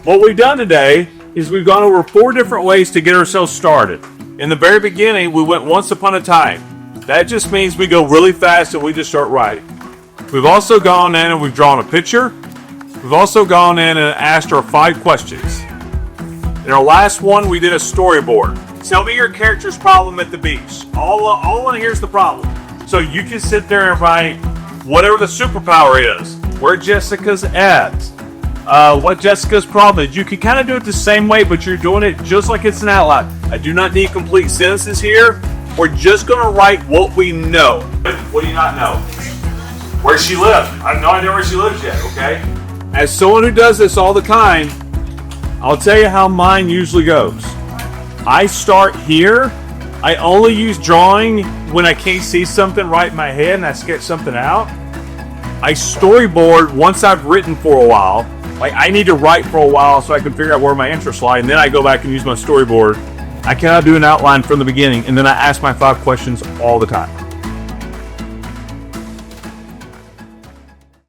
What we've done today is we've gone over 4 different ways to get ourselves started. In the very beginning, we went once upon a time. That just means we go really fast and we just start writing. We've also gone in and we've drawn a picture. We've also gone in and asked our 5 questions. In our last one, we did a storyboard. Tell me your character's problem at the beach. All I want to hear is the problem. So you can sit there and write whatever the superpower is, where Jessica's at, what Jessica's problem is. You can kind of do it the same way, but you're doing it just like it's an outline. I do not need complete sentences here. We're just going to write what we know. What do you not know? Where she lives. I have no idea where she lives yet, okay? As someone who does this all the time, I'll tell you how mine usually goes. I start here. I only use drawing when I can't see something right in my head and I sketch something out. I storyboard once I've written for a while. Like I need to write for a while so I can figure out where my interests lie, and then I go back and use my storyboard. I cannot do an outline from the beginning, and then I ask my 5 questions all the time.